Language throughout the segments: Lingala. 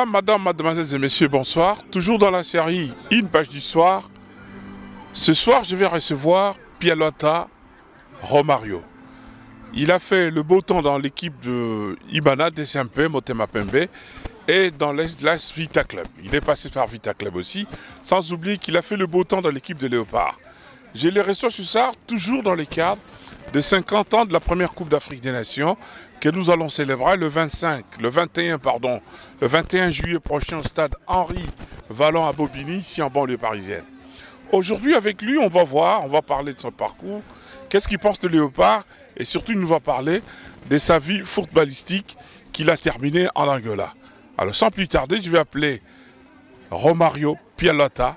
Voilà, mademoiselles et messieurs, bonsoir. Toujours dans la série Une page d'histoire. Ce soir, je vais recevoir Pialota Romario. Il a fait le beau temps dans l'équipe de Ibana, DCMP, Motema Pembe, et dans l'As Vita Club. Il est passé par Vita Club aussi, sans oublier qu'il a fait le beau temps dans l'équipe de Léopard. Je les reçois ce soir, toujours dans le cadre de 50 ans de la première Coupe d'Afrique des Nations, que nous allons célébrer le 21 juillet prochain au stade Henri Vallon à Bobigny, ici en banlieue parisienne. Aujourd'hui, avec lui, on va parler de son parcours, qu'est-ce qu'il pense de Léopard, et surtout, il nous va parler de sa vie footballistique qu'il a terminée en Angola. Alors, sans plus tarder, je vais appeler Romario Pialota,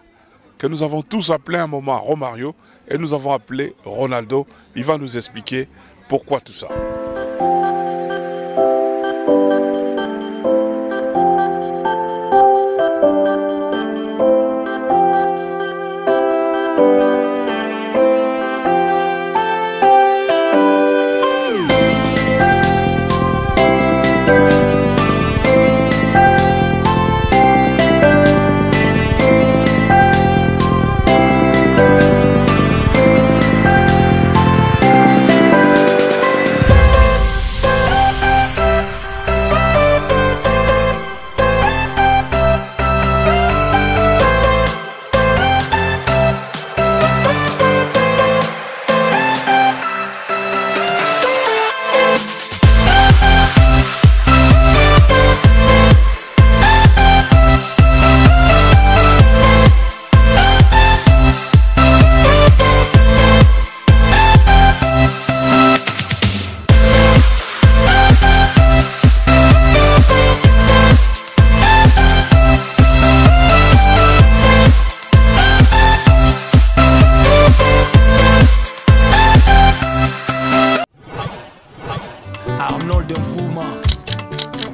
que nous avons tous appelé un moment Romario, et nous avons appelé Ronaldo. Il va nous expliquer pourquoi tout ça.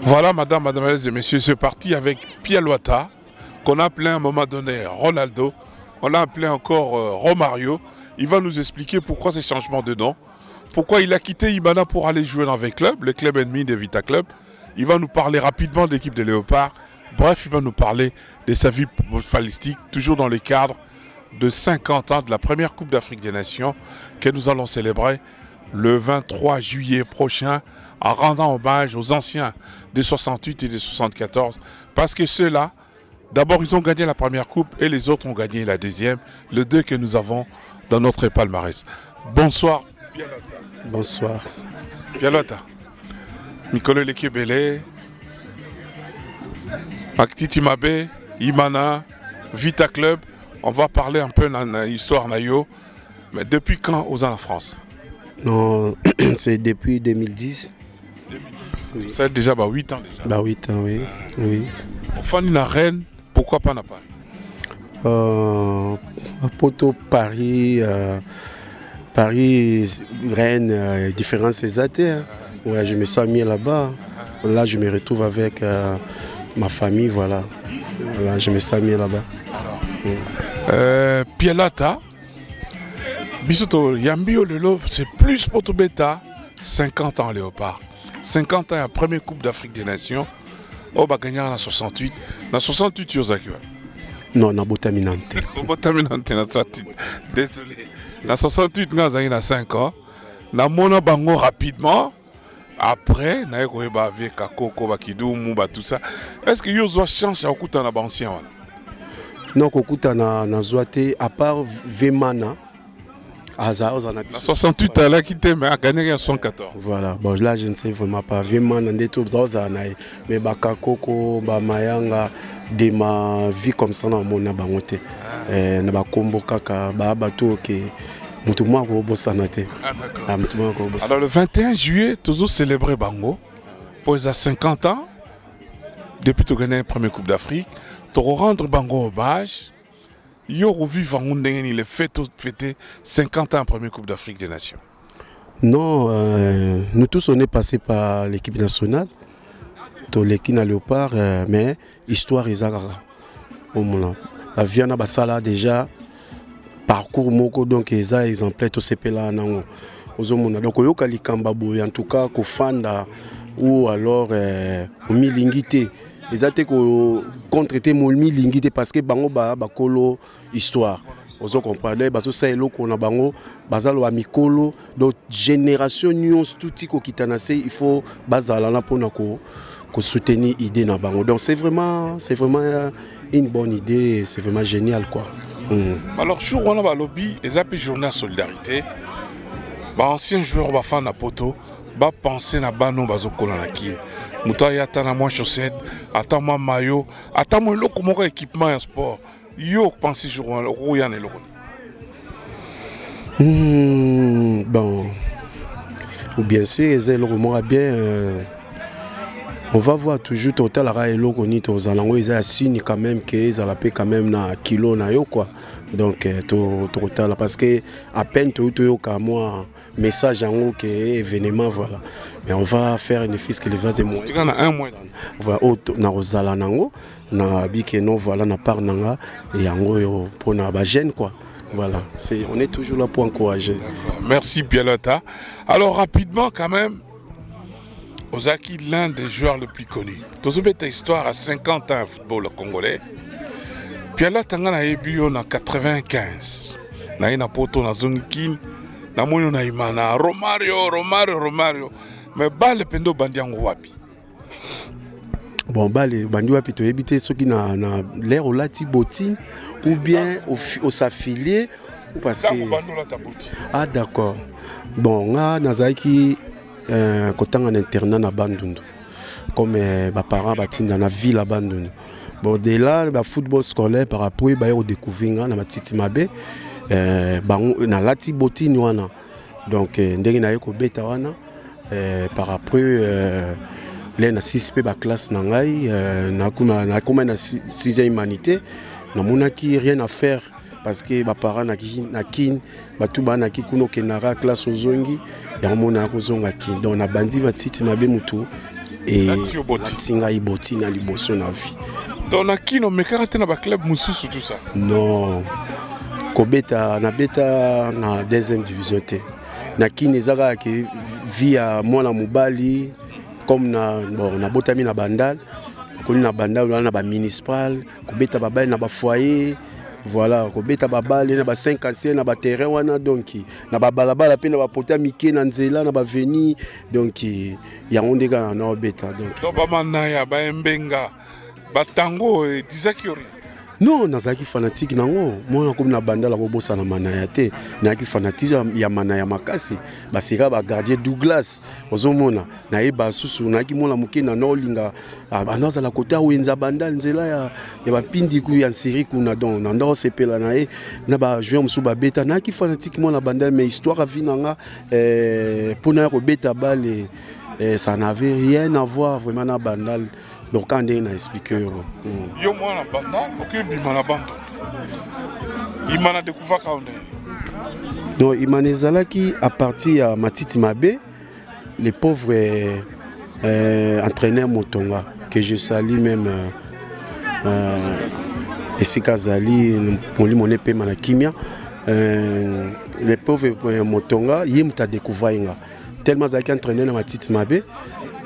Voilà, mademoiselles et messieurs, c'est parti avec Pialota, qu'on a appelé à un moment donné Ronaldo, on l'a appelé encore Romario. Il va nous expliquer pourquoi ces changements de nom, pourquoi il a quitté Ibana pour aller jouer dans le club ennemi de Vita Club. Il va nous parler rapidement de l'équipe de Léopard. Bref, il va nous parler de sa vie footballistique, toujours dans le cadre de 50 ans de la première Coupe d'Afrique des Nations que nous allons célébrer le 23 juillet prochain, en rendant hommage aux anciens des 68 et des 74, parce que ceux-là, d'abord ils ont gagné la première coupe et les autres ont gagné la deuxième, les deux que nous avons dans notre palmarès. Bonsoir Pialota. Bonsoir. Pialota. Nicolas Lekebele, Aktiti Mabe, Imana, Vita Club. On va parler un peu de l'histoire Nayo. Mais depuis quand aux en France? Non, c'est depuis 2010. 2010, oui. Ça fait déjà 8 ans déjà. 8 ans, oui. Oui. Enfin, une Rennes, pourquoi pas à Paris? Poto, Paris, Paris, Rennes, différents ces athées. Hein. Ouais, je me sens mis là-bas. Là, je me retrouve avec ma famille, voilà. Voilà, je me sens mis là-bas. Pialota, Bisoto, Yambio Lelo, c'est plus Poto Beta, 50 ans Léopard. 50 ans, la première Coupe d'Afrique des Nations. On va gagner en 68. En 68, tu as non, na Botaminante. Désolé. En 68, nous avons 5 ans. Na mona bango rapidement. Après, na eko eba avec Kakoko, Bakidoumou, tout ça. Est-ce que vous avez chance à écouter un ancien? Non, Kokuta na Zouate, à part Vemana. En 68, elle a quitté, mais elle a gagné en 74. Voilà, bon là je ne sais vraiment pas. Vraiment, mais Bakakoko, Mayanga, de ma vie comme ça, dans mon abangote. Na combo kaka, bateau qui. Alors le 21 juillet, toujours célébré Bango. Pour les 50 ans, depuis que tu as gagné la première Coupe d'Afrique, tu rendre Bango hommage. Il a fêté 50 ans en première Coupe d'Afrique des Nations. Non, nous tous on est passés par l'équipe nationale, l'équipe à Léopard, mais l'histoire est La Viana Basala déjà, parcours moko donc eza exemplaire to sepela nango ozomona donc oyoka likamba boye en tout cas ko fanda ou alors omilingité ils ont contre été molmi lingité parce que bango ba kolo histoire. Vous comprenez, parce que c'est là qu'on a bango, bazalo amikolo, donc génération nuance tout tiko kitanase, il faut bazala pour soutenir l'idée na bango. Donc c'est vraiment une bonne idée, c'est vraiment génial quoi. Alors jour on a ba lobby, les appels journée solidarité, ba ancien joueur ba fan na poto, ba penser na bano bazokola na kin. Muta yata na moi chaussette, ata moi maillot, ata moi loko moko équipement en sport. Yo pensez jour on y en est loko. Bon, ou bien sûr, ils bien. On va voir toujours total la raille loko ni to zalango ils assument quand même que ils a la paix quand même na kilo na yo quoi. Donc total parce que à peine tout yo ka moi message en haut que événement voilà. Mais on va faire une fils que les vases et moi. Tu as un mois. On va na rozala nango na bike non voilà na par nanga et yango yo pour na ba jeune quoi. Voilà, on est toujours là pour encourager. Merci Pialota. Alors rapidement quand même, Ozaki, l'un des joueurs les plus connus. Tozobeta histoire à 50 ans au football congolais. Pialota ngana ebio na 95. Na ina poto na zongikin, na moyo na imana Romario. Mais bale pendo bandiango wapi. Bon, bale bandi wapi to ebité ceux qui na l'air au lati botine ou bien au s'affilier ou parce que ah d'accord. Bon, nga nazaki kotanga en internat na Bandundu. Comme mes parents batinda na ville à Bandundu. Bon, de là le football scolaire par après ba yo découvrir na matiti mabe na lati botine wana. Donc ndenge na yeko beta wana par après là na 6p ba classe na ngai na kuma na 6e humanité na monaki rien à faire parce que ba parents na kin batu ba na ki kuno kenara classe ozongi ya mona ko zonga kin donc na bandi batiti mabe mutu et singa iboti na liboso na vie donc na kino mekarate na ba club mususu tout ça non kobeta na beta na 2e division te na kin ezaka ke via mwana mobali comme na botami na bandal koni na bandal na ba municipal kobeta babali na ba foyer voilà kobeta babali na ba 5 anciens na ba terrain wana donc na ba balabala pe na ba pota mike na nzela na ba veni donc ya ondeka na beta donc ba manaya ba embenga batango dizaki ori non nazaki fanatique nango mona comme na bandala ko bossa na manaya te naki fanatique ya manaya makasi basika ba gardien Douglas ozomona na eba susu naki mona muke na nolinga banaza la kota wenza bandal nzela ya bapindi ku ya série kuna don na ndo sepela na e na ba joueur musu ba beta naki fanatique mona bandal mais histoire a vinanga pona ko beta balle ça n'avait rien à voir vraiment na bandal. Donc quand on a expliqué yo mwana banda okebima na banda imana découvert quand donc imana ezalaki à partir à Matiti Mabe les pauvres entraîneurs Motonga que je salue même Esika Zali Moli Moné pe Manakimia les pauvres Motonga yimta découvert tellement zaki entraîneur na Matiti Mabe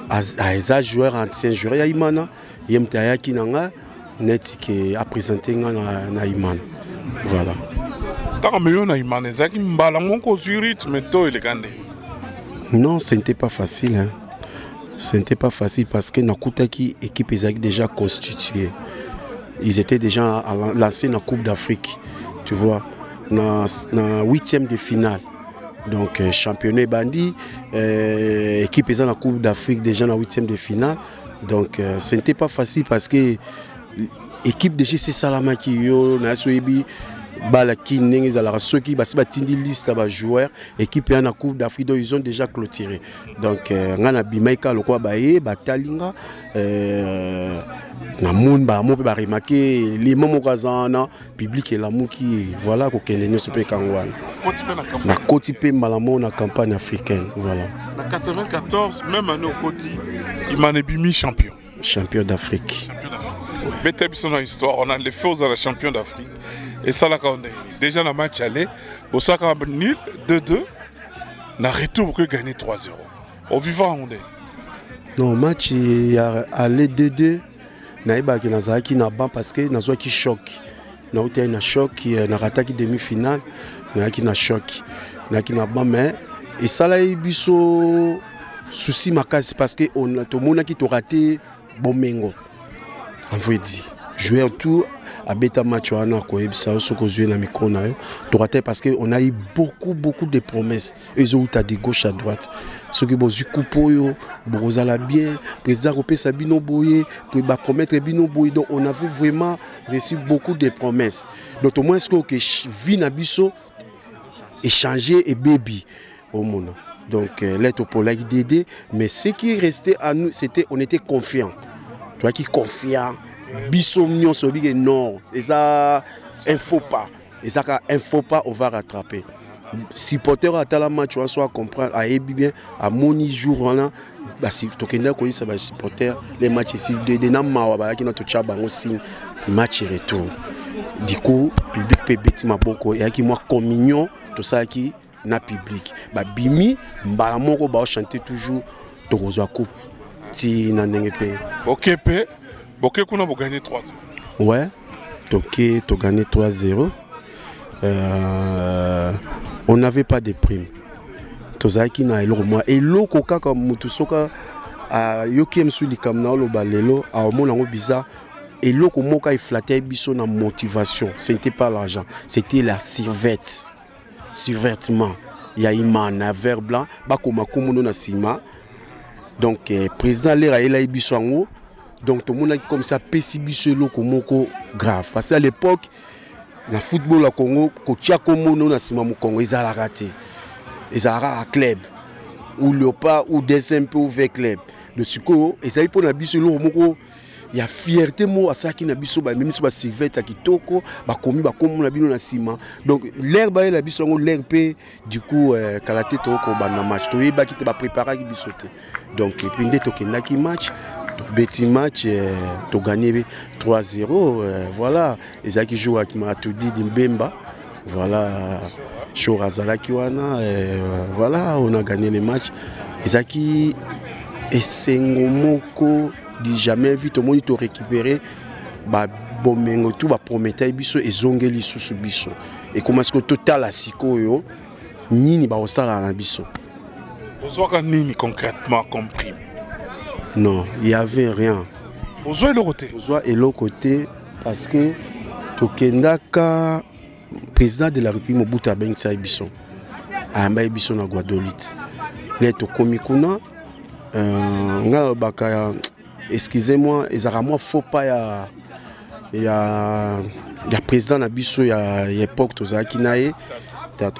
à joueur ancien joueur ya imana yemta yaki nanga netike a présenté na imana voilà tant mieux na imana zaki mbala monko sur rythme to elegande non ce n'était pas facile hein. Ce n'était pas facile parce que nakutaki équipe ezaki déjà constituée ils étaient déjà lancés dans la Coupe d'Afrique tu vois na 8e de finale. Donc championnat bandi, équipe dans la Coupe d'Afrique déjà dans la 8e de finale. Donc ce n'était pas facile parce que l'équipe de JC Salama qui yo na soyebi balaki nengi ala ceux qui basi batindi liste ba joueurs équipe dans la Coupe d'Afrique donc ils ont déjà clôturé. Donc ngana bimaika lokwa baye batalinga na moun ba mo pe ba remarquer les moments kazana public et l'amour qui voilà ko kende nyo super kangwana na koti pe malamo na campagne africaine voilà na 94 même année au Koti Imane bimi champion d'Afrique bête son histoire on a les forces à la champion d'Afrique et ça là quand déjà dans match aller au Saka nul 2-2 na retour que gagner 3-0 au vivant on est non match aller 2-2 naibaki nazalaki na ban parce que nazwaki choc. Nautaki na choc, na rataki demi-finale, naaki na choc. Naaki na ban mais et ça là biso souci makasi parce que on a tout monde qui t'a raté bomengo. On veut dire jouer tout à bêta match wana ko ebisa soko jouer na micro na yo. T'a raté parce que on a eu beaucoup de promesses. Ils ont eu de gauche à droite. Ceux qui bozu coupo yo, bozala bien, président Ropé Sabino Boye, pour ba promettre Bino Boye. Donc on avait vraiment reçu beaucoup de promesses. Donc au moins ce que vie na biso échanger et baby au monde. Donc l'être pour l'aider, mais ce qui restait à nous, c'était on était confiants. Tu vois qui confiant, biso mignon sobi non, et ça un faux pas, et ça un faux pas on va rattraper. Supporter à tel match on soit comprendre à bien à moni jour là, bah si tokenda ko ça va supporter les matchs ici de nama ba qui notre chaba aussi match retour. Du coup public peut bêti maboko et qui moi communion tout ça qui na public ba bimi mbala moko ba chanter toujours tokozwa coupe ti na ndenge pe Bokepe boke kuna bo gagner 3-0 ouais toké to gagner 3-0 on n'avait pas de prime tozaki na eloko moi eloko kaka mutu soka yoki msuli kamna lo balelo a mona ngo bizarre eloko moka il flattait biso na motivation c'était pas l'argent c'était la survette survêtement il y a une manœuvre blanc bakoma komono na sima donc président lera ela biso ngo donc tout le monde comme ça pesi biso eloko moko grave parce qu'à l'époque na football au Congo ko tia komono na sima mu Congo ezala raté ezala club ou Léopard ou DSMP ou V club de suko ezali pour na biso eloko moko il y a fierté mo asaki na biso ba même si ba survette kitoko ba komi ba komo na bino na sima donc l'air ba la biso ngo l'air pe du coup kalaté to ko ba na match to yeba ki te ba préparer ki biso te donc et puis ndé to kenda ki match petit match to gagné 3-0 voilà ezaki joue avec Matudi Dimbemba voilà Chorazala kiwana voilà on a gagné les matchs ezaki esengomoko dit jamais vu tout le monde to récupérer ba bomengo tout ba promettre biso ezongeli susu biso et comment est-ce que total a sikoyo nini ba osala na biso Ozoka nini concrètement comme prime? Non, il y avait rien. Ozoa le côté. Ozoa et l'autre côté parce que tokendaka président de la République Mobutu Abengisa biso amba biso na Guadeloupe les to komikuna ngala baka excusez-moi, il faut pas il y a président na biso ya époque tozaki nae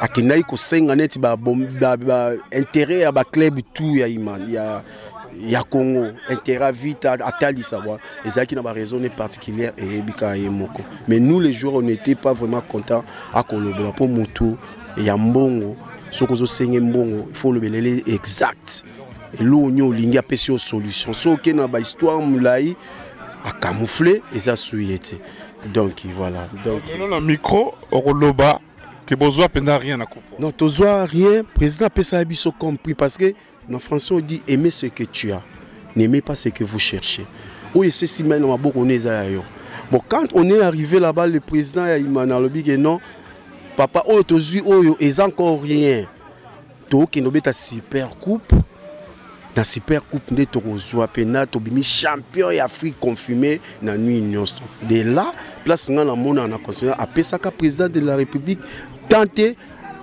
akinayi ko senga neti ba intérêt ya ba club tout ya iman ya Congo intérêt vite atali savoir ezaki na ba raison particulière et bika yemoko mais nous les joueurs on n'était pas vraiment contents à Kolobela pour mutu ya mbongo sokozo senge mbongo il faut le belele exact. Et l'oignon lingi a pêché aux solutions. So que na ba histoire moulai a camouflé et ça souillé. Donc voilà. Donc le micro au loba que besoin penda rien à couper. Non, besoin rien. Président Pessa Abisso compris parce que nos Français on dit aimer ce que tu as, n'aimez pas ce que vous cherchez. Oui, c'est si mal on beaucoup bon quand on est arrivé là-bas le président a imana lobi que non papa oh tozu oh ils encore rien. To qui nobeta super coupe. Dans super coupe de Torozwa Pena Tobimi champion et Afrique confirmé dans nuit union de là place dans la monde en a considéré à Pesaka président de la République tenter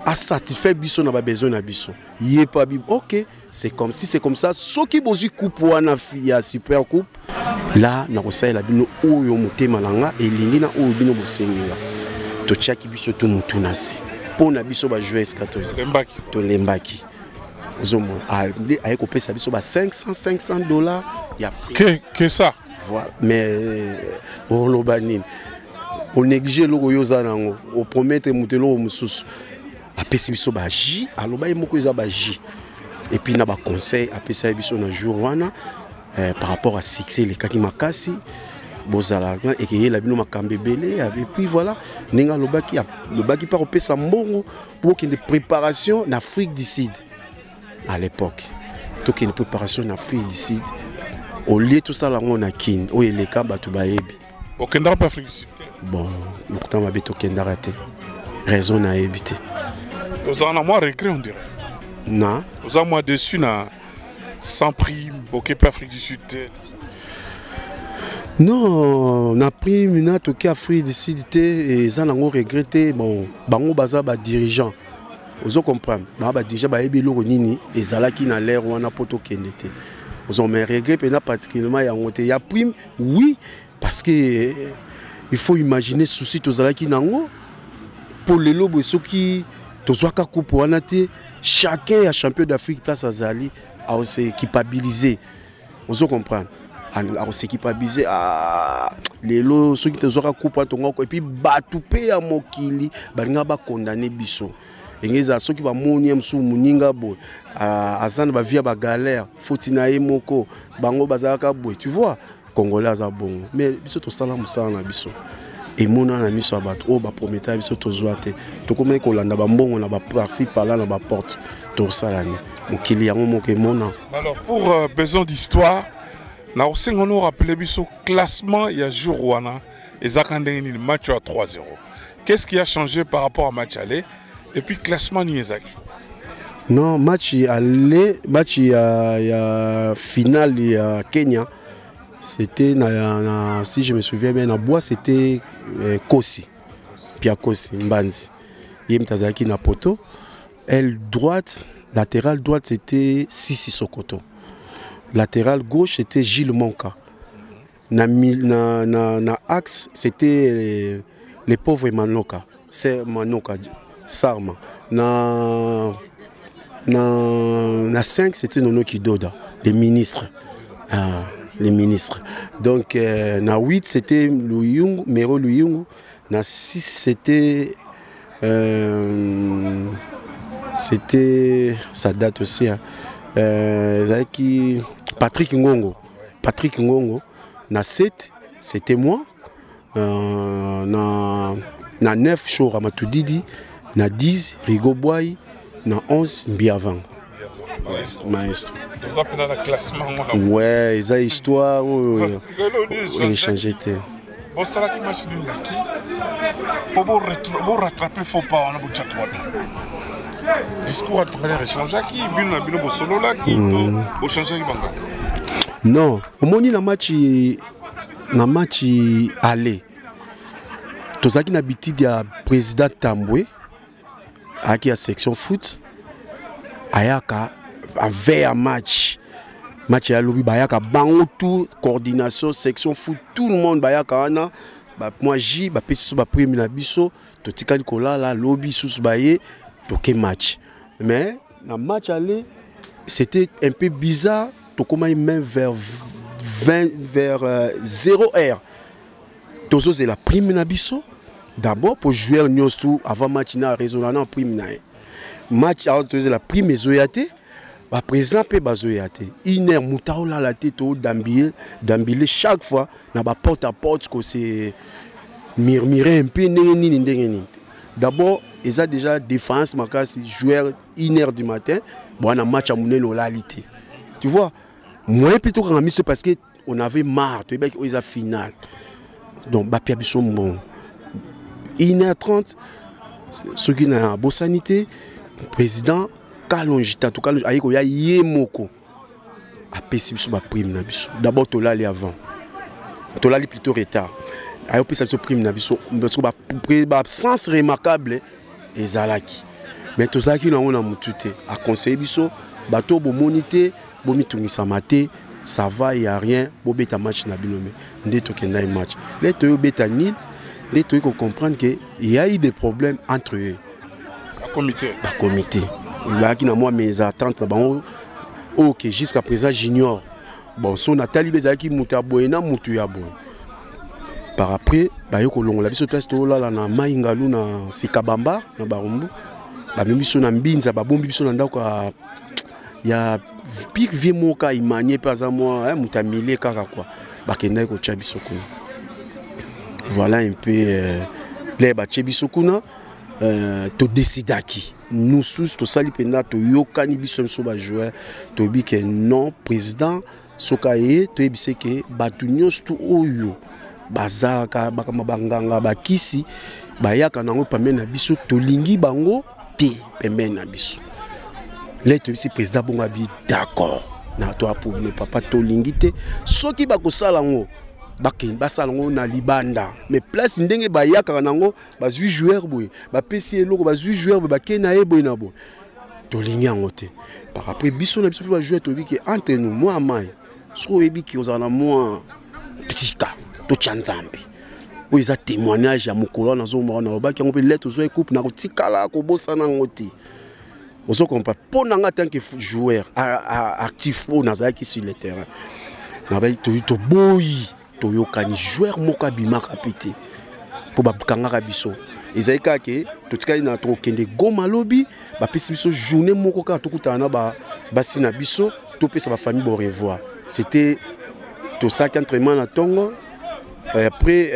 à satisfaire biso na ba besoin na biso yé pas bib OK c'est comme si c'est comme ça ce qui bozi coupe wana ya super coupe là na kosala la bino oyo motema langa elingi na oyo bino bosenga to chaki biso to mutu na se pona biso ba jouer 14 lembaki to lembaki Zomo a coupé sa vie sur $500 il y a que ça voilà mais on néglige le royosa nango on promettre mutelo mususu a pesi biso ba ji aloba moko eza ba ji et puis na ba conseil a pesi biso na jour wana par rapport à succès les kaki makasi bozala et que la bino makambe belé et puis voilà ninga lobaki par pesa mbongo pour qu'il y ait des préparations en Afrique du Sud. À l'époque, donc une préparation en Afrique du Sud, au lieu tout ça là on a kin o eleka batu bayebi okenda pa Afrique du Sud bon pourtant ma beto kenda raté raison na ebité vous en a moi regret on dirait non vous en moi dessus na sans prime occupé Afrique du Sud tout ça non na prime na toki Afrique du Sud et ça n'a regretté bon bango baza ba dirigeant vous comprenez ba dirigeant ba yebi loko nini ezalaki na l'air wana poto kendete vous ont mes regrets particulièrement il y a prime oui parce que il faut imaginer souci tozalaki nango pour les lobes ceux qui tozwaka coupe wana te chacun a champion d'Afrique place azali à s'équipabiliser vous comprenez à s'équipabiliser les lots ceux qui tozwaka coupe et puis batu pe ya mokili balinga ba condamner biso engeza ceux qui ba moni msu muninga bo azana ba via ba galère fotina ye moko bango bazaka bo tu vois congolais aza bon mais biso to sala musala na biso et mona na miso abat o ba prometa biso to zoate to komé ko landa ba mbongo na ba principal na ba porte to sala ni mokili yango moke mona. Alors pour besoin d'histoire na osengo no rappeler biso classement il y a jour wana ezakande ni match à 3-0. Qu'est-ce qui a changé par rapport à match aller et puis classement ni ezaki? Non, match aller, match il y a finale il y a Kenya. C'était si je me souviens bien na bois c'était Kosi. Pia Kosi Mbanzi. Yem Tazaki na poto. Aile droite, latérale droite c'était Sisi Sokoto. Latéral gauche, c'était Gilles Monka. Na axe, c'était les pauvres Manoka. C'est Manoka, Sarma. Na 5, c'était Nono Kidoda, les ministres. Les ministres. Donc, na 8, c'était Luyungu, Mero Luyungu. Na 6, c'était. Ça date aussi. Hein. Patrick Ngongo. Patrick Ngongo. Na 7, c'était moi. Na 9, Chora Matoudidi. Na 10, Rigo Boy. Na 11, Mbiavang. Maestro. Vous avez dans le classement. Ouais, ils ont histoire. Ils changé. Bon, ça là qui match nul là qui pour rattraper faut pas on a beaucoup de discours à travers échange qui bino bo solo là qui pour changer qui banga. Non, au moni na match aller. Tozaki na bitide ya président Tambwe aki a section foot ayaka avait un match à lobby bayaka bango tout coordination section foot tout le monde bayaka ana moi j ba pesi ba premier na biso to tikali kola la lobby sous baye to ke match mais na match aller c'était un peu bizarre to comment même vers 0h tozo c'est la prime na biso d'abord pour jouer news tout avant match na résonant prime na match alors tozo la prime ezoyate ba président pe bazoyate iner mutaola la tête au d'ambile chaque fois na ba porte à porte que c'est murmurer un peu nini d'abord ils a déjà défense makasi joueur 1h du matin bon na match à monelo lalité tu vois moi plutôt quand mis parce que on avait marre tu sais ils a finale donc ba pia biso bon 1h30 ceux qui na bonne sanité président Kalonjita tout cas ayiko ya yemoko a pesi biso ba prime na biso d'abord to lali avant to lali plutôt retard ayo pesa biso prime na biso parce que ba absence remarquable ezalaki mais to zaki na ona mutute a conseiller biso bato bo monité bo mitungisa maté ça va y a rien bo beta match na bilome ndeto kenda match les to beta nil ndeto ko comprendre que il y a eu des problèmes entre eux comité là qui n'a moi mes attentes là-bas ok jusqu'à présent j'ignore bon son Nathalie bezaki mutaboena mutu ya boy par après ba yoko longola biso place to là na maingalu na sikabamba na barumbu ba même biso na mbinza ba bombi biso na ndako ya pire vieux moka imanie pas à moi mutamile kaka quoi ba kenda ko cha biso kuna voilà un peu les ba che biso kuna to décidaki nous tous to sali pena to yokani biso so ba joueur to bi que non président sokaye to ebiseke batu nyonso oyo bazalaka bakama banganga bakisi bayaka nango pembeni na biso tolingi bango te pembeni na biso. Là to bisi président bonga bi d'accord na to pour ne papa tolingi te soki bakosala ngo bakin basala ngo na libanda mais place ndenge bayaka nango bazui joueur boy bapesi eloko bazui joueur boy bakena eboy na bo tolingi yango te par après biso na biso ba joueur to bi ke entre nous moi mai so ebi ki ozana moi tika to chanzambi o eza témoignage ya mukolo na zo mo na lobaki yango pe lettre zo coupe na ko tikala ko bosana ngo te ozo comprendre pour nanga tant que joueur actif au nazaki sur le terrain na ba to boyi to yokani joueur moka bimaka pété pour ba kangaka biso ezalika ke to tikali na to kende goma lobi ba pesi biso journée moko ka to kutana ba basina biso to pesa ba famille bo revoir c'était tout ça qu'entraînement na tongo après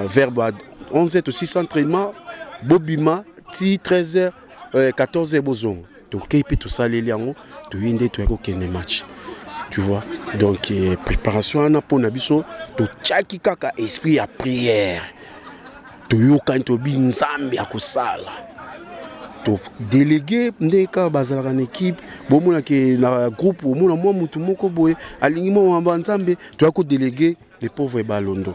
vers 11h to 6 entraînement bobima ti 13h 14h bozong donc kepi tout ça les liango to yinde to ko kende match. Tu vois, donc préparation na pour nabiso to tchaki kaka esprit à prière to yoka to bin nzambe akosala to délégué ndeka bazala en équipe bomona ke na groupe bomona moi mutu moko boye alingi mo mamba nzambe to ko délégué les pauvres balondo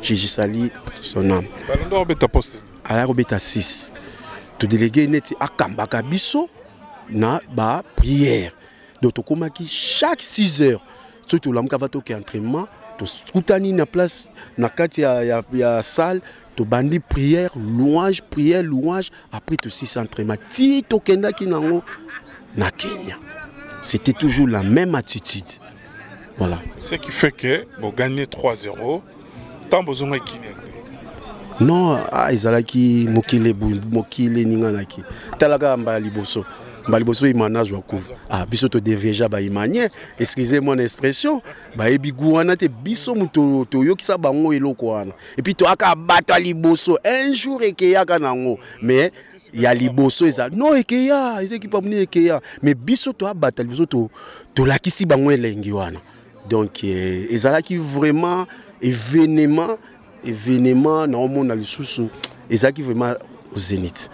Gigi Sali son âme balondo obeta poste ala obeta 6 to délégué neti akambaka biso na ba prière. Donc, chaque 6 heures, surtout l'homme qui va toquer entraînement, tu scoutani na place, na kati ya salle, tu bandi prière, louange, après tu 6 entraînement. Ti tokenda ki nango na Kenya. C'était toujours la même attitude. Voilà. Ce qui fait que vous gagnez 3-0, tant besoin de Kenya. Non, ezalaki mokile ninganaki. Talaga mba liboso. Baliboso imanage wa coup. Biso to deveja ba imanye. Excusez mon expression. Ba ebigu wana te biso muto to yokisa bango eloko wana. Et puis to aka bata liboso un jour ekeyaka nango. Mais ya liboso eza non ekeya, ezeki pa muni ekeya. Mais biso to abata liboso to lakisi bango elengi wana. Donc ezalaki vraiment événement na omona lisusu. Ezalaki vraiment au Zénith.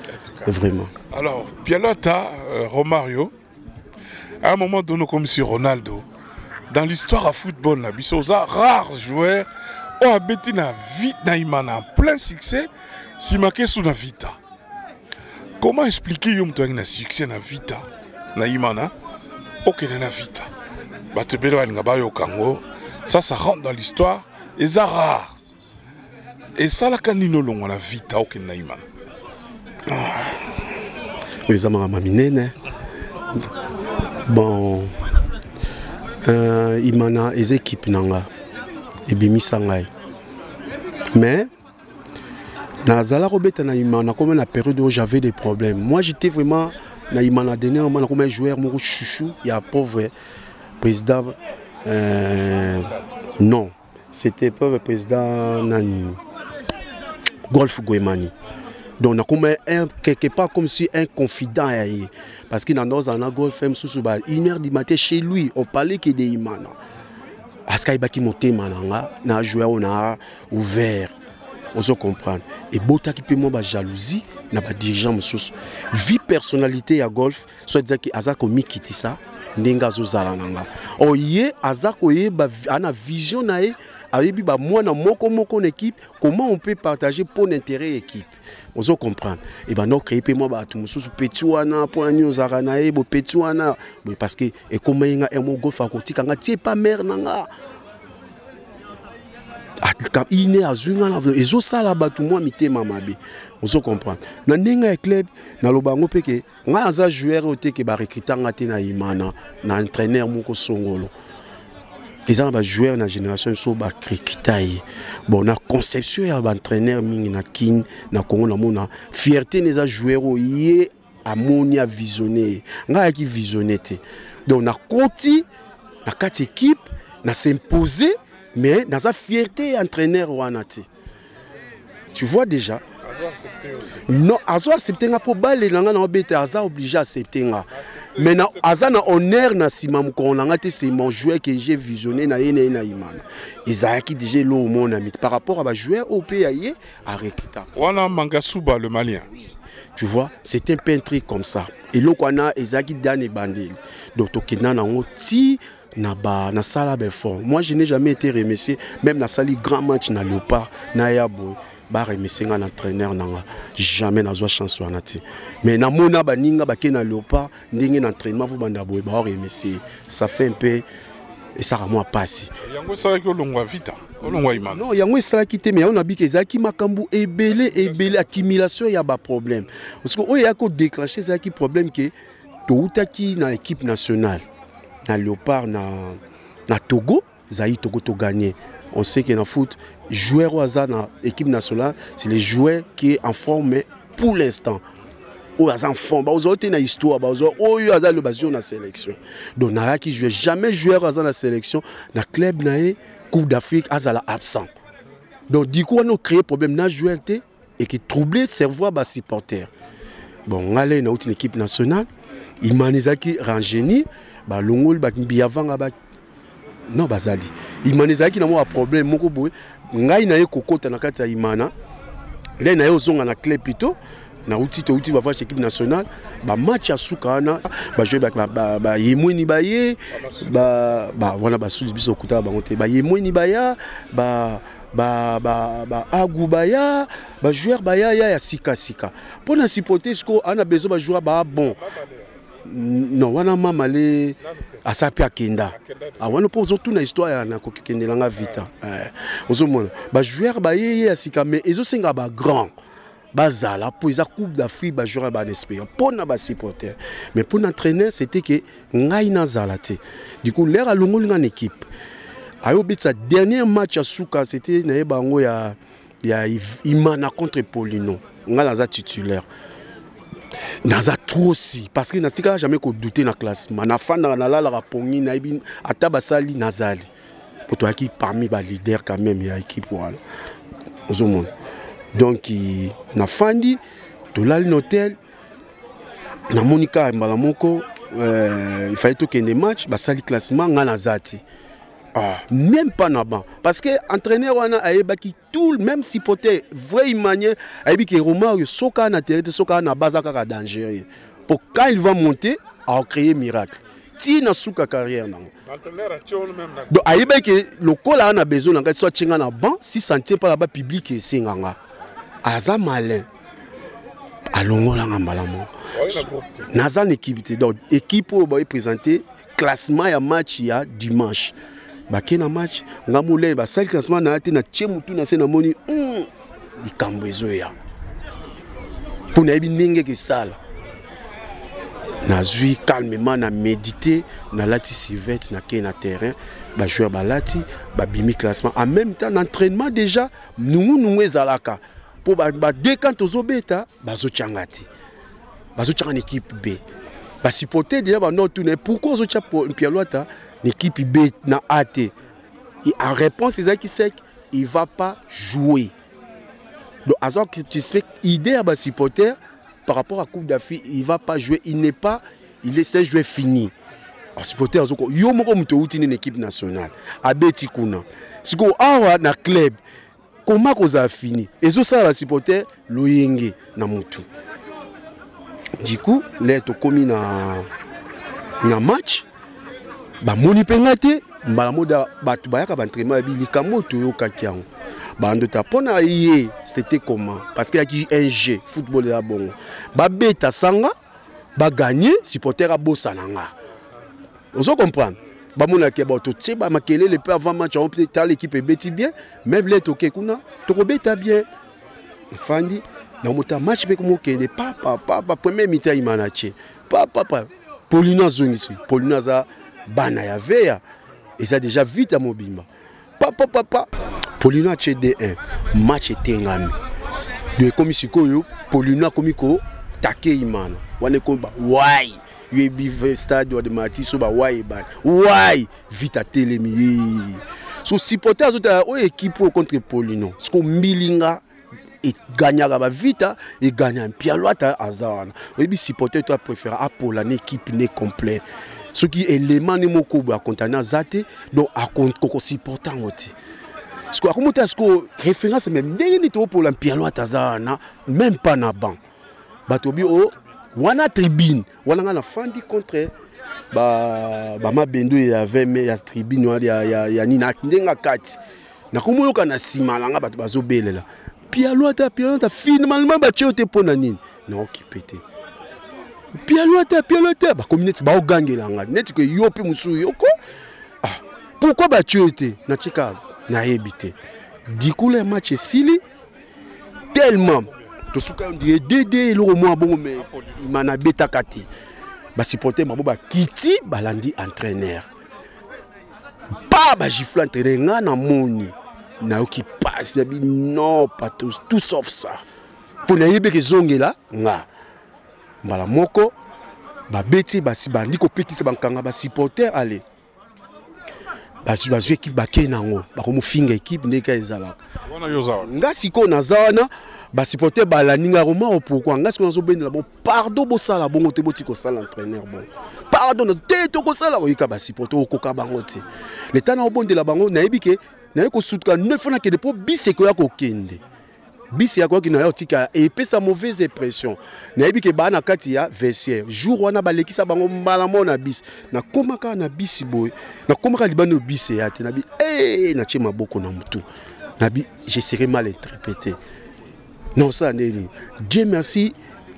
Vraiment. Alors, Pialota, Romario, à un moment donné, comme si Ronaldo, dans l'histoire à football, il y a rares joueurs qui ont été dans la vie en plein succès, si marqué sous la vita. Comment expliquer que tu as un succès dans la vita, Naïmana, ok, dans la vita. Ça rentre dans l'histoire, et ça rare. Et ça, la canine longue, la vita, ok, Naïmana. Oui, ça m'a minene. Bon, il m'a des équipes nanga et bimi sangai. Mais Nazala Robert na imana comme la période où j'avais des problèmes. Moi j'étais vraiment na imana donné comme un joueur mon chouchou, il y a pauvre président non, c'était pauvre président Nani Golf Guemani. Donc, on a quelque part comme si un confident. Parce qu'il y a un golf, 1h du matin chez lui, on parlait que des imana. Parce qu'il y a un joueur, on a ouvert. On se comprend. Et bota qui peut moi jalousie, n'a pas dirigeant vie personnalité à golf, soit dire que Azako Mikiti ça, Nenga Zozalananga. Oh yé, Azako yé, ana vision nae. Moi, dans mon équipe, comment on peut partager pour l'intérêt de l'équipe? On se comprend. Et bien, nous créons tout le monde pour nous zaranae, parce que et comment il y a un golf à côté, quand tu pas mère nanga. Il est à Zunga, et zo sala batu moi mité mamabe. On se comprend. Na nenga club, na lobango peke, nga aza joueur ote ke ba recruter ngate na imana, na entraîneur moko songolo. Les gens joueurs dans la génération sont critiqués. Bon, on a conception d'entraîneur mingi na kin na Congo na mona fierté des joueurs yé amonia visionné. Nga qui visionné té. Donc on a conti na quatre équipes, na s'imposer mais dans sa fierté entraîneur wanati. Tu vois déjà. Non, azo accepté nga pour balle na nga na obéta aza obligé accepter nga. Mais na aza na honneur na sima mko na nga te c'est mon joueur que j'ai visionné na yene na imana. Isaac déjà lo mon ami par rapport à ba joueur au pays à Rekita. Wana Mangasuba le Malien. Tu vois, c'est un peintre comme ça. Et là qu'on a Isaac Dane Bandel. Donc tokena na oti na sala fort. Moi je n'ai jamais été remercié même na sali grand match na Léopard na Yabo. Ba remercier un entraîneur nanga jamais na zo chance wana ti mais na mona baninga ba na Léopard ndenge na entraînement vous banda boy ba remercier ça fait un peu et ça moi passer yango sala ki olongwa vita olongwa imana non yango sala ki te mais on a bi ke zaki makambu ebele accumulation ya ba problème parce que o ya ko déclencher zaki problème que to utaki na équipe nationale na Léopard na Togo Zaï Togo to gagné. On sait que dans le foot, joueur au hasard dans l'équipe nationale, c'est les joueurs qui est en forme, mais pour l'instant, au hasard en forme, ils ont une histoire, ils ont eu hasard le bastion dans la sélection. Donc, Nara qui joue jamais joueur au hasard dans la sélection, dans le club, dans la Coupe d'Afrique, hasard absent. Donc, du coup, on a créé un problème dans le joueur et qui troublait le cerveau des supporters. Bon, on allait dans une équipe nationale, il m'a dit qu'il rangéni, l'ongol, biavang, non bazali imana ezaki na mo problème moko boye ngai na ye kokota na kati ya imana le na ye ozonga na club plutôt na uti ba voir équipe nationale ba match ya sukana ba jouer ba yemweni ba ye ba wana ba sudi biso kuta ba ngote ba yemweni ba ya ba agubaya ba joueur ba ya sika pour na supporter ce qu'on a besoin ba joueur ba bon. Non, wana mama le asapi akenda. Ah wana po zo tuna histoire na kokende langa vita. Ozo mona. Ba joueur ba ye asika mais ezo senga ba grand. Bazala pour isa coupe d'Afrique ba joueur ba espérance. Pour na ba supporter. Mais pour l'entraîneur c'était que ngai na zalate. Du coup l'air a longo en équipe. Ayo bitsa dernier match à Souka c'était na bango ya Imana contre Polino. Nga za titulaire. Naza trop aussi parce que n'astika jamais ko douter na classement na fanda na la rapongi na ibi atabasali nazali pour toi qui parmi ba leader quand même ya équipe voilà au monde donc na fandi to la l'hôtel na monika mbala moko il fallait to kende match ba sali classement nga nazati même pas na-bas parce que entraîneur wana ayebaki tout même supporter vrai manière ayebi que Romario soka na terre soka na base kaka dangereux pour quand il va monter à créer miracle ti na suka carrière nango entraîneur a tchon même na donc ayeba que le kola na besoin na soit chinga na banc si sentir par là-bas public et singanga aza malin alongola ngambalamo naza équipe donc équipe pour présenter classement ya match ya dimanche. Bakena match ngamule ba sali classement na ate na chemu tu na se na moni likambezo ya pour na bi ndenge ke sala na zui calmement na méditer na lati civette na ke na terrain ba joueur ba lati ba bimi classement en même temps l'entraînement déjà nous ezalaka pour ba décant ozobeta bazo changati bazo changa équipe B ba supporter déjà ba non tourner pourquoi ozo cha Pialwata l'équipe B na AT. Et en réponse, c'est qui sait qu'il ne va pas jouer. Donc, alors que tu sais, idée à bas supporter par rapport à la Coupe d'Afrique, il ne va pas jouer. Il essaie de jouer fini. En supporter, il y a une équipe nationale. Abeti Kuna. Si vous avez un club, comment vous avez fini? Et ça, va supporter l'Oyenge na mutu. Du coup, là, tu as commis un match. Ba moni pengate mbala moda batu bayaka ba entraînement bi kamoto yo kakiango bando tapona yé c'était comment parce qu'il y a un jeu football ya bongo ba beta sanga ba gagner supporter a bosananga on comprendre ba mona ke ba to tse ba makele le peu avant match on peut ta l'équipe beti bien même les toke kuna to beta bien fandi na mota match be komo kende papa premier mi-temps imanache papa Polina zongisi Polina za bana ya veya et ça déjà vite à Mobimba papa Polina HD1 match etengami de komisiko yo Polina komiko take imana wane ko ba why you be stade de Matiso ba why ba why vite à telemi so supporter azota o équipe contre Polino sko milinga et gagnera ba vita et gagnant Pialouata azana oyebi supporter toi préféré à pour l'année équipe n'est complet ce qui élément ne moko ba contenant zate donc à compte ko supportant oti ce que comment est-ce que référence même ndenge to pour la Pialouata azana même pas na banc batobi o wana tribune wana na fandi contre ba mabendo ya 20 mai ya tribune ya nina ndenga kati na komoyoka na sima langa bato bazobelela Pialouata finalement ba tchote pona nini na okipete Pialouata ba communauté ba ogangela nga net que yope musu yoko pourquoi ba tchote na chika na ebité dikule match sili tellement to suka ndie dede lo mo bongo mais imana beta kati ba supporter mabo ba kiti balandi entraîneur pas ba gifle entraîneur nga na moni na qui passe non pas tous tout sauf ça pour na yebe ke zongela nga mbala moko ba beti ba si bandi ko petisa bankanga ba supporter aller ba si ba équipe ba kenango ba ko mufinga équipe ndeka ezala wana yoza nga siko na zawana ba supporter ba la ninga roma pourquoi nga siko zo benela bon pardon bo sala bongo te boti ko sala entraîneur bon pardon te to ko sala ko yika ba supporter ko ka bango te le temps na obondela bango na yebike na ko sutka 9 fois que depuis bis ko ya ko kende bis ya ko ki na yo tika et pesa mauvaise impression na yebike ba na kati ya vestiaire jour wana ba lekisa bango mbala mona bis na komaka na bis boy na komaka libano bis ya te na bi na chema boko na mutu na bi je serai mal interprété non ça neni Dieu merci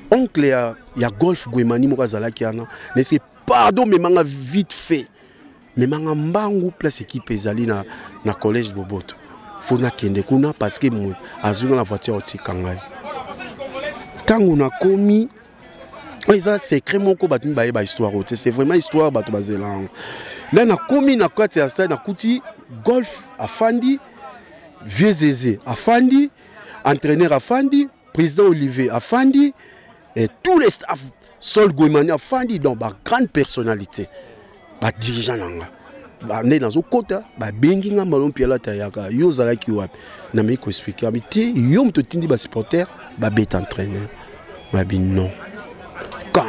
oncle ya golf Gwemani mokazala kiana mais c'est pardon mais manga vite fait mais manga mbangu place équipe ezali na collège Boboto faut na kende kuna parce que moi azunga la voiture otikanga tangu na komi ça secret moko batumi baye ba histoire c'est vraiment histoire bato bazela là na komi na kati ya stade na kuti golf afandi vieux Zézé afandi entraîneur afandi président Olivier afandi et tous les staff Sol Gwemani afandi donc ba grande personnalité ba dirigeant nanga ba né dans okota ba bengi nga malom Pialouata yaka yo zalaki wapi na me ko expliquer habité yo mto tindi ba supporter ba bet entraîneur ba bi non quand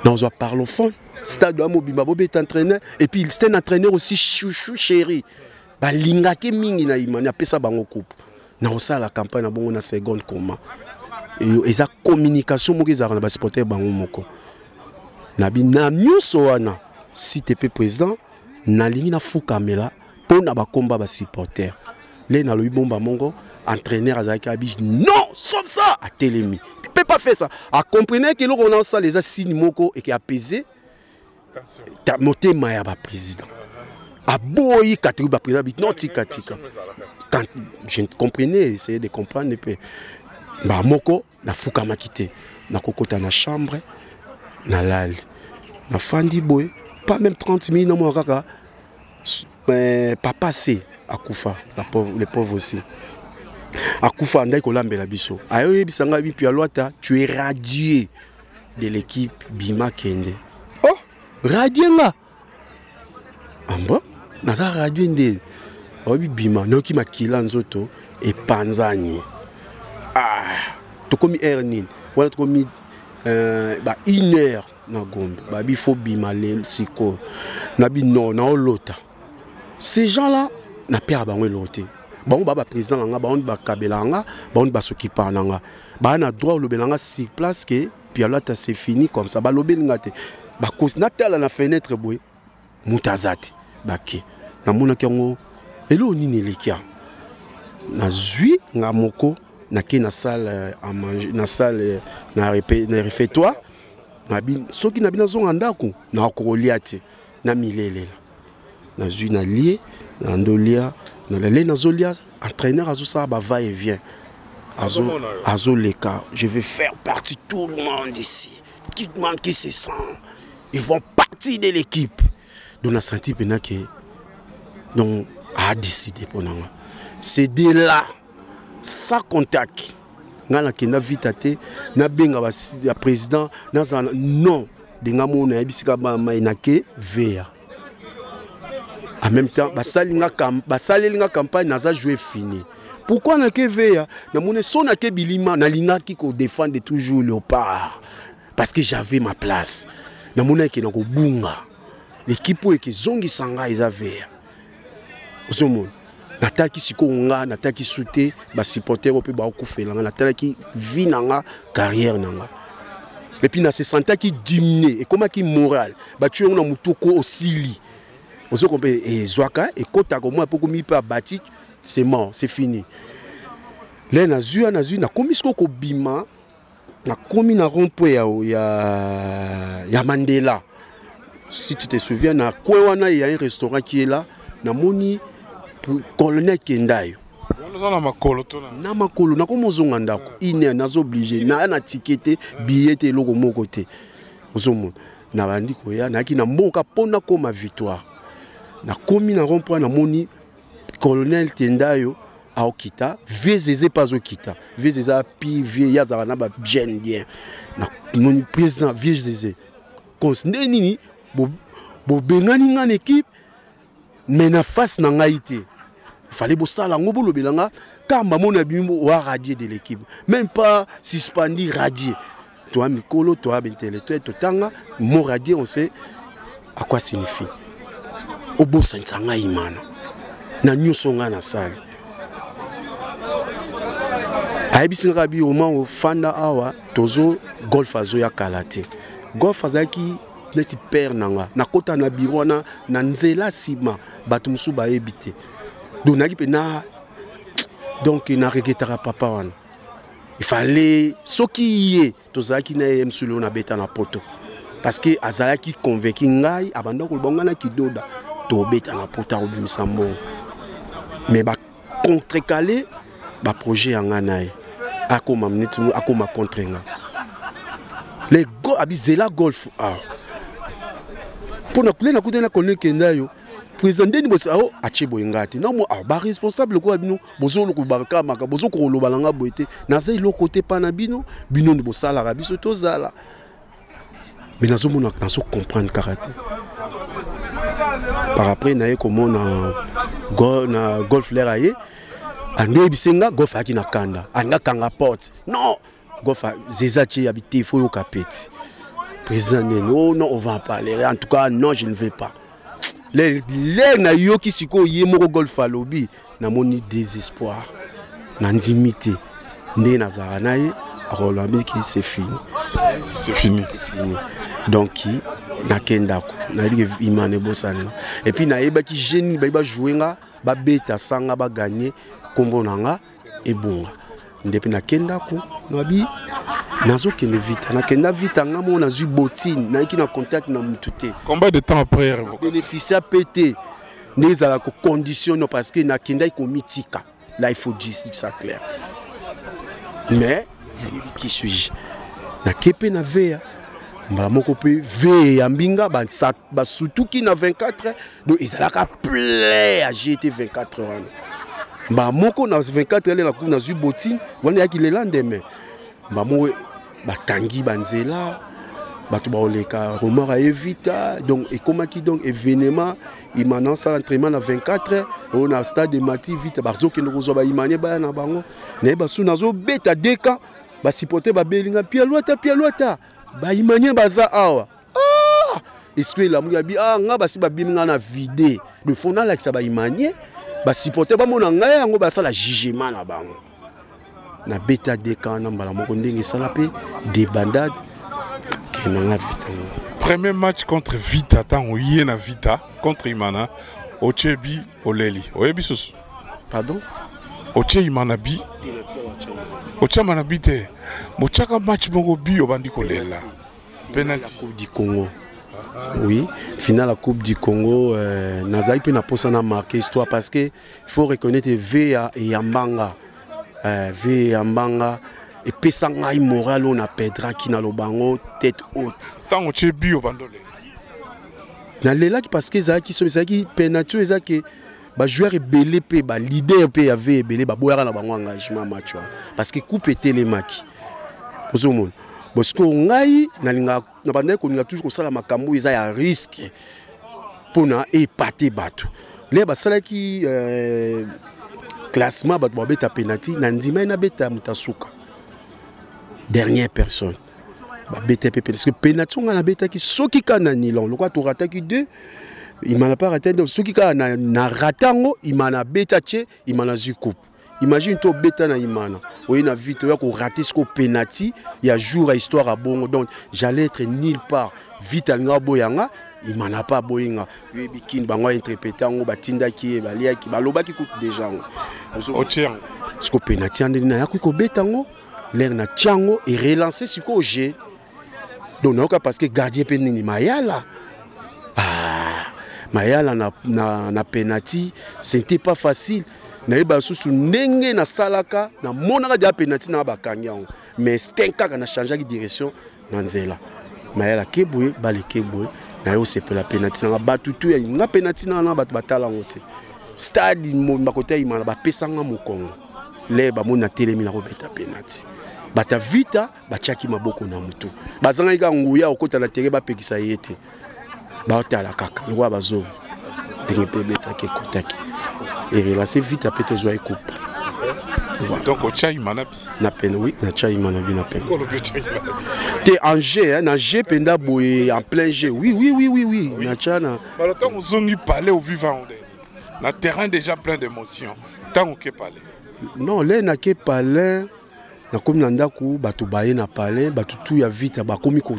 nous on parle au fond stade de Mobimba bo bet entraîneur et puis c'était un entraîneur aussi chouchou chéri ba lingake mingi na imani apesa bango coupe na osa la campagne na bongo na seconde comment et eza communication moko ezaka na ba supporter bango moko na bi na nyuso wana si TP président na lingi na fukamela pona ba combat ba supporter les na lobi bomba mongo entraîneur azaki abi non sauf ça à Télémi il peut pas faire ça à comprendre que l'on a ça les signes moko et qui apaiser ta motema ya ba président a boyi katri ba président non tika quand je comprenais essayer de comprendre ba moko na fukama kité na kokota na chambre na lali na fandi boy pas même 30 minutes na mo kaka papa c'est akufa les pauvres aussi akufa ndai ko lambela biso ayo yebisanga bi Pialouata tu es radié de l'équipe Bima Kende oh radié nga amba naza radié ndé obi Bima noki makila nzoto et panzani to komi ernin wala to komi ba 1 heure na gombe ba bi fo Bima le siko na bi non na olota ces gens là na père bango loté bango ba président nga bango ba kabela nga bango ba s'occuper nga ba na droit le belanga sur place que Pialouata c'est fini comme ça ba lobelinga te ba cosnatala na fenêtre boy mutazati ba ki na mona kango elo nini lekia na zui nga moko na ki na salle à manger na salle na réfectoire na bin soki na bina zonga ndako na kokoliati na milele na zui na lié na ndolia na lele na zolia entraîneur azo ça ba va et vient azo leka je vais faire partie tout le monde ici qui demande qui se sent ils vont partie de l'équipe donc on a senti pena que donc a décidé pour nous c'est de là sans contact ngana kenda vitaté na benga ba président na non de ngamo na bisika ba mainake vea en même temps basalinga campagne naza jouer fini pourquoi na ke veya na mone so na ke bilima na linga ki ko défendre toujours Léopard parce que j'avais ma place na mone ki na ko bunga l'équipe qui zongi sanga eza veya ozomona nataki siko nga nataki souté ba supporter ope ba okufela nga nataki vie nanga carrière nanga et puis na se sentait qui diminué et comment qui moral ba tu na mutoko osili ozo kompe e zwaka et kota ko moi poko mi pa bati c'est mort c'est fini là na zua na komisko ko bima na komi na rond-point ya Mandela. Si tu te souviens, na Kouewana, il y a un restaurant qui est là. Na moni colonel Kendayo. Na makolo na komo zonganda ko ine nazo obligé na ticket billet te loko moko te. Ozomo na bandi ko ya na ki na mboka pona koma victoire. Na komi na rond-point na moni colonel Kendayo a okita vezeze pas okita. Vezeze a pi vie ya za na ba bien. Na moni président vezeze. Consne nini bo bengani ngane équipe mais na face na ngaité. Il fallait que ça ngo bolobelanga kamba mona bimbo wa radier de l'équipe même pas suspendu radier toi mikolo toi intellectuel totanga mo radier on sait à quoi signifie obo santanga imana na nyoso nga na sali aibisinga bi au moment fanda awa tozo golf azo ya kalate golf azaki neti père nanga na kota na biro na nzela sima batu musu ba ebité donc il n'a regretté papa wana. Il fallait ce qui est tout ça qui n'est même sur le bêta na poto parce que azala qui convaincu ngai abanda ko bongana ki doda to bêta na poto au bimisambo mais ba contrecaler ba projet nganaï akoma minute akoma contrenga les go abizela golf pour na kule na kudena connaître Kendayo président ni bosi ao achebo ngati non mo ba responsable ko bino bozo ko baraka maka bozo ko lo balanga boité na za ilo côté pa na bino ni bosala ka biso tozala mais nazo mona nazo comprendre karaté par après na comment na golf l'air aye ande bisenga golf aki na kanda anga kanga porte non golf zezachi habité faut yo kapeti président non on va en parler en tout cas non je ne vais pas. Les na yo ki siko yemoko golf à lobby na moni désespoir na ndimité ndé na zaranaye rolami ki c'est fini donc na kendako na li imane bosana et puis na yeba ki génie ba jouer nga ba beta sanga ba gagner kombo nanga ebonga ndepi na kendako na bi nazo kende vite na kenda vite nga mo na zu botine na ki na contact na mutute. Combien de temps après bénéficier pété les à la condition parce que na kenda ko mitika là il faut dire ça clair mais qui suis na kepe na vea mbala moko pe ve ya mbinga ba surtout qui na 24 donc ils ala ka plein à GT 24 ans mbala moko na 24 heures la coup na zu botine wana ya ki le lendemain mbamo batangi banzela batu ba oleka romara evita donc et comment qui donc événement immanent ça l'entraînement na 24 heures on a stade de Mati vite barzo ki ndoko zo ba imane ba na bango na ba suna zo beta deka ba supporter ba belinga pialota ba imane baza awa esprit la muya bi nga ba si ba biminga na vide le fona la sa ba imane ba supporter ba mona nga yango ba sala jugement na bango na beta deka na mbala moko ndenge sala pe des bandades. Premier match contre Vita, tant na Vita contre Imana, Ochebi Oleli. Oyebi sus. Pardon? Oche Imanabi. Oche Manabi te. Mochaka match mongobi obandi kolela. Penalty. Coupe du Congo. Oui, finale la Coupe du Congo. Nazai pe na posa na marqué histoire parce que il faut reconnaître Vea et Yambanga. Vea Yambanga. Et pesanga immoral on a perdra qui na lobango tête haute. Tant que bio bandolé. Na lela qui parce que ça qui sont ça qui penalty ça que ba joueur belé pe ba leader pe avait belé ba boyara na bango engagement match parce que coupe était les maki. Pour ce monde. Parce que ngai na linga na banda ko ninga toujours ko sala makambo isa ya risque pour na épater bateau. Les ba sala qui classement bato babeta penalty na ndima na beta mutasuka dernière personne babeta pe parce que penalty on a beta ki soki kana nilon le quoi tu rata ki deux il m'a pas raté donc soki kana na ratango il m'a beta che il m'a zu coupe. Imagine toi beta na imana oui na vite ya ko rater ce penalty il y a jour à histoire à bongo donc j'allais être nulle part vite alinga boyanga il m'en a pas boyinga oui bikin bango interpréter ngo batinda ki balia ki baloba ki coûte déjà au tien ce penalty andina ya ko beta ngo l'air na tchango et relancer ce ko jeu donc parce que gardien pe nini mayala mayala na penalty c'était pas facile. Na yeba susu ndenge na salaka na monaka dia penalty na bakangi yango mais stenka kana changer de direction na nzela mayala keboye bale keboye na yo c'est la penalty na batutu ya nga penalty na batu batala ngote stade mo makote imana ba pesanga mokongo le ba mona telemi na robeta penalty bata vita bachaki maboko na mutu bazanga ika nguya okota na tere ba pekisa yete ba otala kaka ngwa bazo dingi pebeta ke kotaki et relancer vite après te jouer coupe. Donc au Tchai Manabi. Na peine oui, na Tchai Manabi na peine. T'es en G, hein, na G penda boy en plein G. Oui. Na Tchana. Mais le temps où on y parlait au vivant, na terrain déjà plein d'émotions. Tant on parler. Non, là na ke parler. Na comme nanda ku batu baye na parler, batu tout ya vite ba komi ko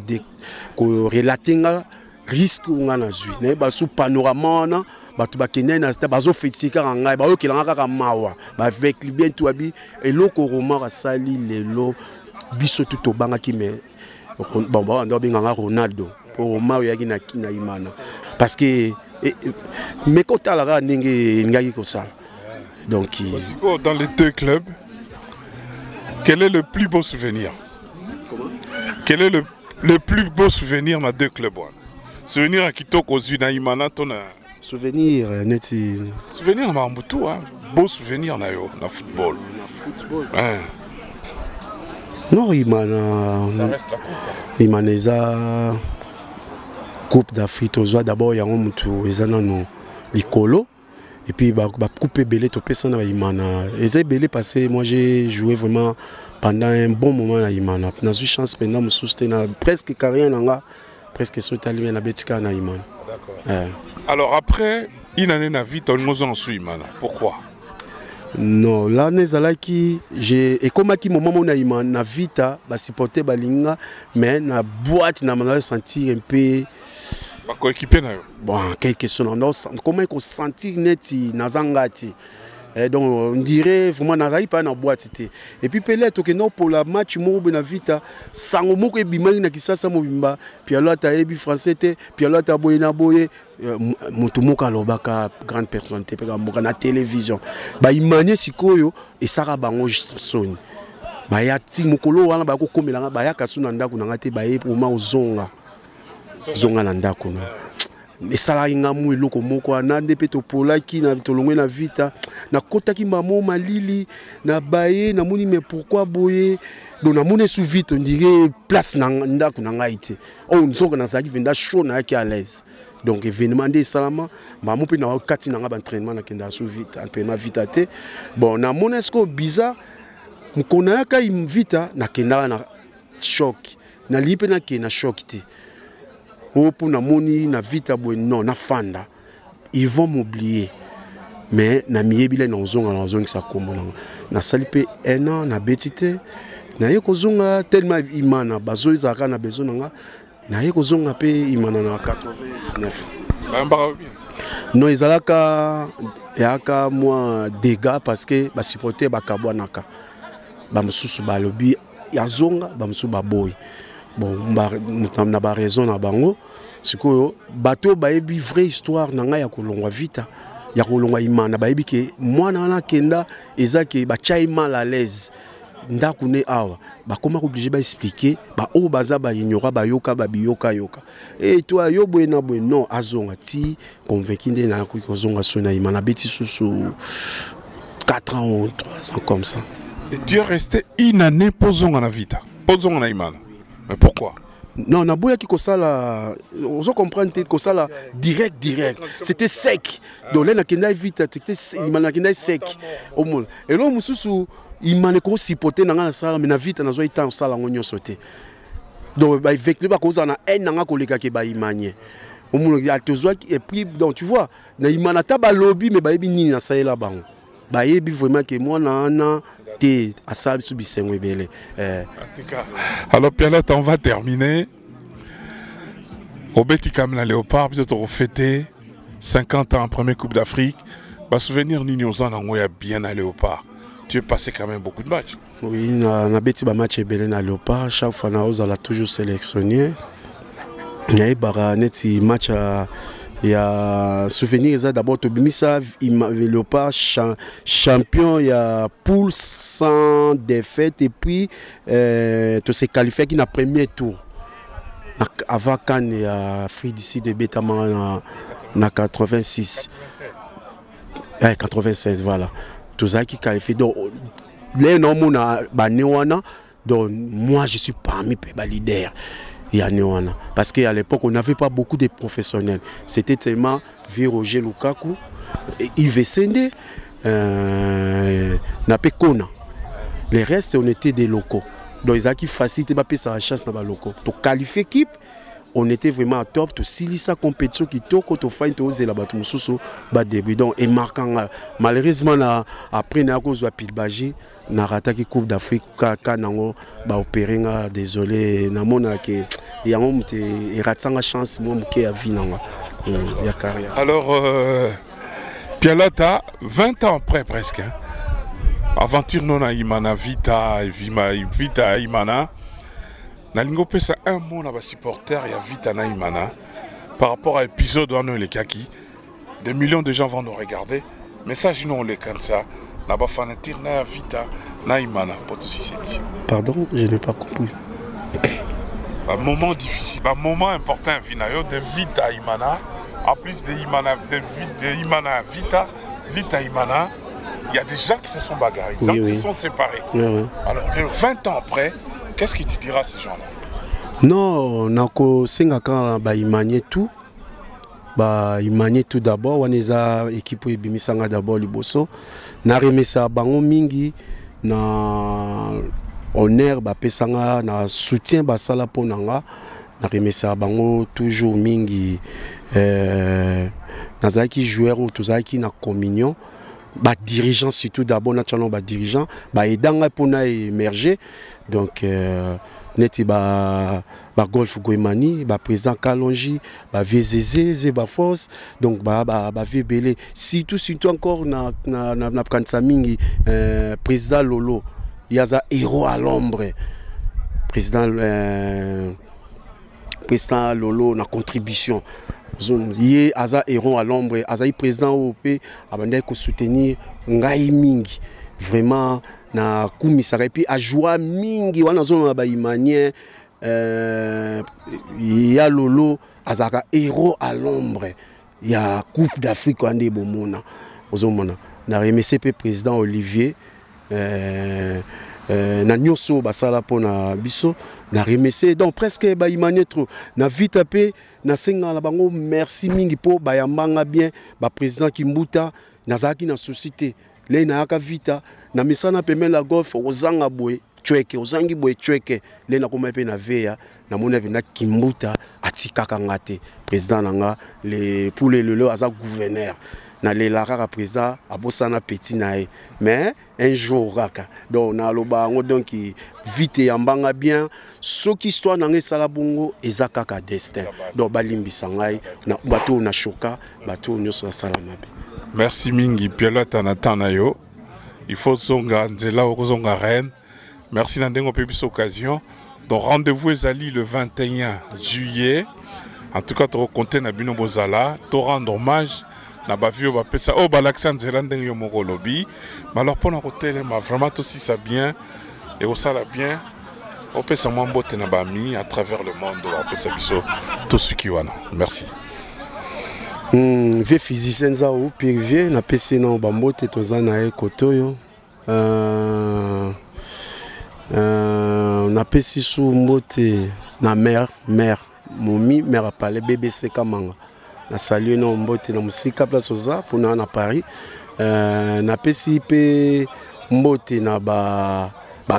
relater risque nga na zui. Na ba sous panorama na batu bakene na sta bazo fetika ngai ba okela kaka mawa ba avec bien tout abi et loko roma rasali lelo biso tout obanga ki me bon ba ndo binga Ronaldo pour roma yaki na kina imana parce que mais quand tu la ndenge ngai ko sala donc dans les deux clubs quel est le plus beau souvenir? Comment? Quel est le plus beau souvenir dans deux clubs? Souvenir à Kitoko aux yeux d'Aïmana, ton souvenir neti. Souvenir na Mbutu, beau souvenir na yo na football. Na football. Hein. Non, Imana. Ça reste la coupe. Imana eza Coupe d'Afrique aux d'abord il y a un Mbutu ezana no likolo et puis ba coupe belé to pesa na Imana. Eza belé passé moi j'ai joué vraiment pendant un bon moment à Imana. Na eu chance pendant me soutenir presque carrière nanga presque sauté na betika na Imana. D'accord. Alors après, une année na vie, on nous en suit mana. Pourquoi? Non, là nezalaki j'ai et comme qui moment na Imana na vita ba supporter balinga mais na boîte na m'a sentir un peu ba coéquipier na yo. Bon, quelque chose non comment qu'on sentir neti na zangati. Donc on dirait vraiment nazali pas na boîte et puis peut-être que non pour la match mo na vita sango moko ebimaki na kisasa mobimba puis alors ta ebi français te puis alors ta boyena boye mutu moko alobaka grande personnalité pe ka na télévision ba imanie sikoyo et sara bango soni ba ya ti mokolo wana ba ko komelanga ba ya kasuna ndako na ngate ba ye pour ma ozonga zonga na ndako na mais ça là inga mu eloko moko na ndepe to polaki na tolongwe na vita na kotaki mamo malili na baye na moni mais pourquoi boye donc na moni sous vite on dirait place na ndako na ngaite on nzoka na zaki venda chaud na ki à l'aise donc événement de salama mamo pe na kati na ngaba entraînement na kenda sous vite entraînement vita te bon na monesco bizarre mkona ka vita na kenda na choc na lipe na ke na choc te. Pour na moni na vita non na fanda ils vont m'oublier mais na miyebile na zone ça comme na salipe un an na betite na yeko zonga tellement imana bazo izaka na besoin nga na yeko zonga pe imana na 99 non izalaka yaka moi dégâts parce que ba supporter ba kabwanaka ba msusu ba lobi ya zonga ba msusu ba boy bon na ba raison na bango sikoyo bato baebi vraie histoire nanga ya kolongwa vita ya kolongwa imana baebi ke mwana na kenda ezake ba chai mal à l'aise ndako ne awa bakoma obligé ba expliquer ba o baza ba ignora ba yoka ba biyoka yoka et toi yo boye na boye non azonga ti convaincu nde na ko zonga sona imana beti susu 4 ans ou 3 ans comme ça. Et tu es resté une année posant na vita posant na imana. Mais pourquoi? Non, Naboya qui kosala, on comprend que ça direct. C'était sec. Donc là, nakenda vite, il m'a nakenda sec. Et là, mususu, il m'a neko sipoté nanga na sala, mais na vite na zo ita sala ngonyo sauté. Donc ba avec le ba koza na en nanga koleka ke ba imanye. Et puis donc tu vois, na imana ta ba lobby mais ba yebi nini na sala bango. Ba yebi vraiment que moi na alors Pialote, on va terminer. Au Betikam la Léopard, peut-être au fêté 50 ans, première Coupe d'Afrique. Bah, souvenir Nignozan, on a bien à Léopard. Tu es passé quand même beaucoup de matchs. Oui, on a bêti ba match belé à Léopard. Chaque fois, on a toujours sélectionné. Il y a eu match. Il y a souvenir d'abord Tobimisa Léopard champion, il y a poule sans défaite et puis tu s'est qualifié qui n'a premier tour avant quand il y a Afrique d'ici de Bétaman en 86 96 voilà tout ça qui qualifie donc les noms donc moi je suis parmi les leaders. Parce qu'à l'époque, on n'avait pas beaucoup de professionnels. C'était tellement Roger Lukaku, Yves Sende, Napé Kona. Les restes, on était des locaux. Donc, ils ont qui facilité la chance dans les locaux. Pour qualifier l'équipe, on était vraiment à top. Tout si sa compétition qui toko to find to la batu mususu ba début donc et marquant malheureusement après na cause de Pilbaji na rataki Coupe d'Afrique ka nango ba opérer désolé na mona que ya ngomte et ratsanga chance moi muke ya vie nanga ya carrière. Alors Pialota 20 ans après presque hein? Aventure non à Imana Vita Imana. Nalingo pesa un mot na ba supporter ya Vita na Imana par rapport à l'épisode où on est les kaki. Des millions de gens vont nous regarder. Message nous on les comme ça. Na ba fanatir na Vita na Imana pour tous ces émissions. Pardon, je n'ai pas compris. Un moment difficile, un moment important Vinayo de Vita Imana. En plus de Imana Imana Vita Imana, il y a des gens qui se sont bagarrés, des gens qui se sont séparés. Alors 20 ans après, qu'est-ce qui te dira ces gens-là? Non, nako senga quand ba imanye tout. Ba imanye tout d'abord, on est à équipe ebimisanga d'abord liboso. Na remesa bango mingi na honneur ba pesanga na soutien ba sala ponanga. Na remesa bango toujours mingi nazaki joueur ou tozaki na communion. Ba dirigeant surtout d'abord naturellement ba dirigeant ba edanga pona émerger donc neti ba Golf Goemani ba président Kalonji ba VZZ ba force donc ba VBL surtout encore na kanisa mingi président Lolo yaza héros à l'ombre président Lolo na contribution Yé aza héros à l'ombre, aza président OP, abandé ko soutenir ngai mingi vraiment na kumisaka et puis a joie mingi wana zona ba imanien ya Lolo azaka héros à l'ombre ya Coupe d'Afrique ande bomona ozomona na MCP président Olivier na nyoso basala pona biso na remercier donc presque ba imane trop na vite pe na senga la bango merci mingi po ba yambanga bien ba président Kimbuta nazaki na société le na aka vita na misana pemela la golf ozanga boy chweke ozangi boy chweke le na koma pe na veya na mona pe na Kimbuta atikaka ngate président nanga le pour le lelo aza gouverneur na le la kaka président abosana petit nae mais un jour raka donc na loba ngo donc vite yambanga bien ce qui histoire nanga sala bongo ezaka ka destin donc balimbisa ngai na bato na choka bato nyoso sala mabe. Merci mingi Pialota na yo il faut zonga nzela okozonga reine merci na ndengo pe biso occasion donc rendez-vous ezali le 21 juillet en tout cas to compter na bino bozala to rendre hommage na bavio ba pesa o balaksa nzela ndenge yo moko lobi mais alors pour na hôtel ma vraiment aussi ça bien et au sala bien on peut sa mbote na bami à travers le monde on peut sa biso tout ce qui wana merci vie physicien za ou privé na pese na bambote tozana e kotoyo On appelle si sous mbote na mère momi mère a parlé BBC Kamanga na salué no mbote na musika place oza pour na Paris na pesi pe mbote na ba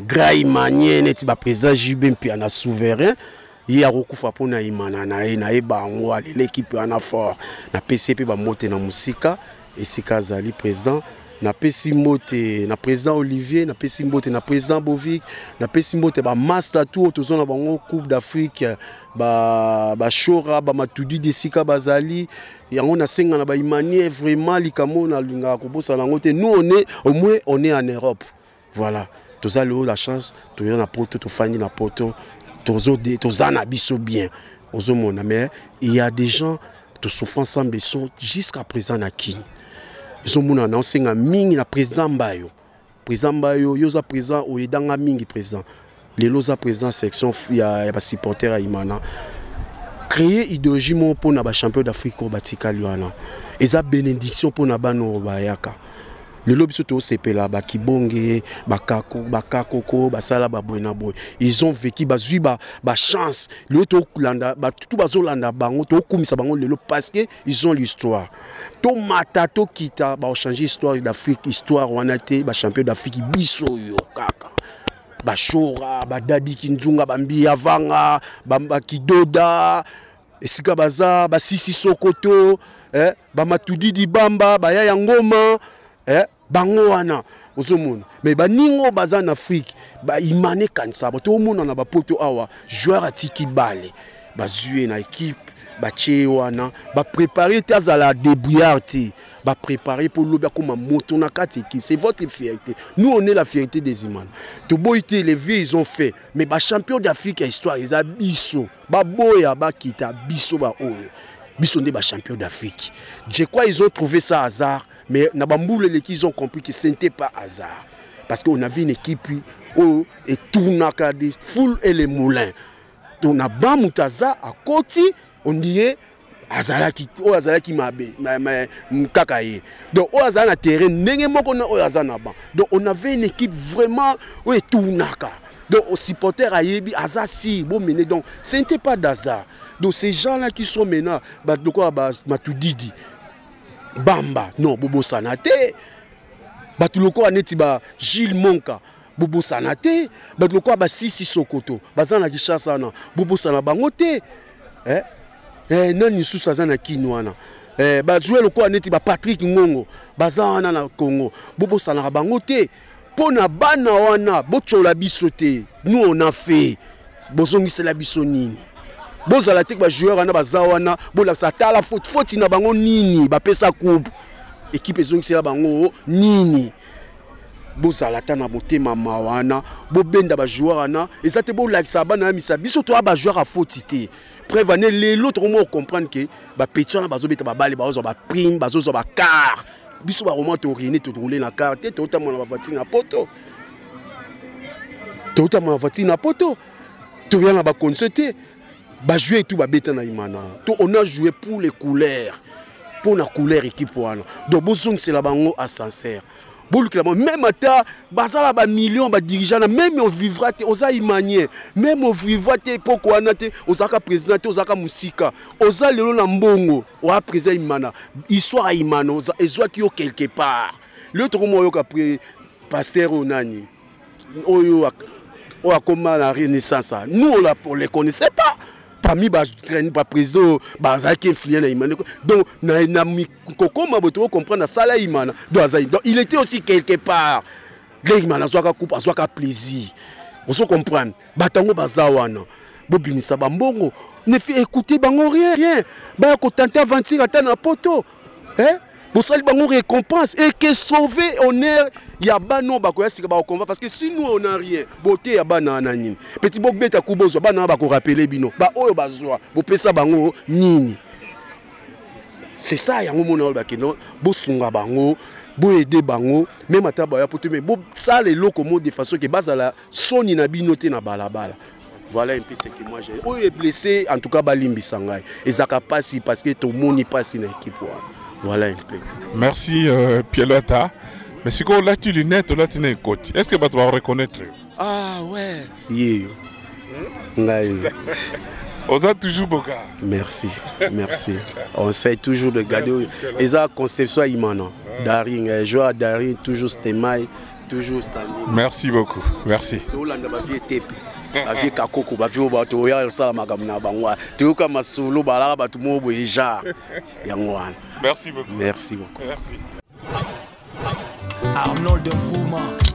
grai manier neti ba président JB mpi na souverain il y a recouvert pour na imana na bango l'équipe ana fort na pesi pe ba mbote na musika et sika zali président na pesi mbote na président Olivier na pesi mbote na président Bovic na pesi mbote ba master tour tozo na bango coupe d'Afrique ba shora ba matudi de sika bazali yango na senga na ba imanie vraiment likamo na linga ko bosa na ngote nous on est en Europe voilà toza le la chance to na poto to fani na poto tozo na biso bien ozo mona mais il y a des gens to souffrent ensemble ils sont jusqu'à présent na kin. Ils sont mon enseignant mingi na président Mbayo yoza président oyedanga mingi président les loza président section ya ba supporter à Imana créer idéologie mon pour na ba champion d'Afrique au batika luana eza bénédiction pour na bano bayaka le lobby surtout au CP là ba kibonge bakako basala ba boina boy ils ont vécu bazui ba chance le to landa ba tout bazolanda bango to kumisa bango lelo parce que ils ont l'histoire to matato kita ba changer histoire d'Afrique histoire wanate ba champion d'Afrique biso yo kaka ba shora ba dadi kinzunga ba mbia vanga ba kidoda esika baza ba sisi sokoto ba matudi di bamba ba ya ngoma bango wana ozomona mais baningo baza en Afrique ba imane kansa ba to mona na ba poto awa joueur atiki bale bazue na équipe ba wana ba préparer taz à la débrouillarde ba préparer pour l'obia comme moto na quatre équipe c'est votre fierté nous on est la fierté des Imana to boité les vieux ils ont fait mais ba champion d'Afrique histoire ils a biso ba boya ba kita biso ba oyo biso ndé ba champion d'Afrique je crois ils ont trouvé ça hasard. Mais les ils ont compris que ce n'était pas hasard. Parce qu'on avait une équipe et tout des foules et les moulins. Donc on a Bamutaza à côté, on dit Azala qui m'a kakaye. Donc on a terrain, donc on avait une équipe vraiment et tout naka. Donc aux supporters à Yebi, Azasi, bon mené donc ce n'était pas d'hasard. Donc ces gens-là qui sont maintenant, de quoi Matoudidi. Bamba, non, Bobo Sanate. Batuloko aneti ba Gilles Monka, Bobo Sanate. Batuloko ba Sisi Sokoto, Bazana Kishasa na Bobo Sana Bangote. Nani Sousa Zana Kinwana. Jouer le quoi aneti ba Patrick Ngongo, Bazana na Congo, Bobo Sana Bangote. Pona bana wana, Bochola bisote. Nous on a fait. Bozongi c'est la bisonini. Bozala tek ba joueur ana bazawana bola satala faute na bango nini ba pesa coupe équipe ezongi sela bango nini bozala tana motema mawana bobenda ba joueur ana ezate bola sabana misa biso to ba joueur a faute té prévenir les l'autre comment comprendre que ba pétion na bazobeta ba balle bazo ba prime bazo ba car biso ba vraiment to rien to rouler na carte to ta mona ba voiture na poto to ta mona voiture na poto to rien na ba concerté. Bah jouer tout bah bêta na Imana. On a joué pour les couleurs, pour la couleur équipe wana. Donc bozong c'est la bango à sincère. Même à bazala ba millions ba dirigeants même on vivra te oza imanier même on vivra te pourquoi na te ozaka président te ozaka musika oza lelo na mbongo o a président Imana histoire à Imana oza ezwa ki yo quelque part l'autre mo yo après pasteur onani oyo o a comme la renaissance nous on les connaissait pas. Parmi les présidents, donc comprendre ça donc il était aussi quelque part. Les plaisir. Vous comprenez? Batango bazawana. Bobinisa bambongo. Ne fait écouter bango rien. Ba ko tenter aventure atana poto. Vous savez bango récompense et que sauver honneur ya bano bakoya sika ba combat parce que si nous on a rien beauté ya bana ananine petit bok beta kubozo bana ba ko rappeler bino ba oyo bazwa bo pesa bango nini c'est ça yango mona ba keno bo sunga bango bo aider bango même ata ba ya pote mais bo ça les locaux mode de façon que bazala soni na binoté na balabala. Voilà un peu ce que moi j'ai. Oh est blessé en tout cas balimbi sangai et zaka passi parce que tout monde n'y passe une équipe. Voilà un peu. Merci Pialota. Mais si on a tu lunettes, là tu n'es côté. Est-ce que tu vas reconnaître? Ah ouais. Yeah. On a toujours beau gars. Merci, merci. On essaie toujours de garder. Et ça, conception immanente. Daring, joueur à Daring, toujours Stemai, toujours standing. Merci beaucoup, merci. Merci beaucoup. Merci beaucoup. Merci. Arnold Nfouma.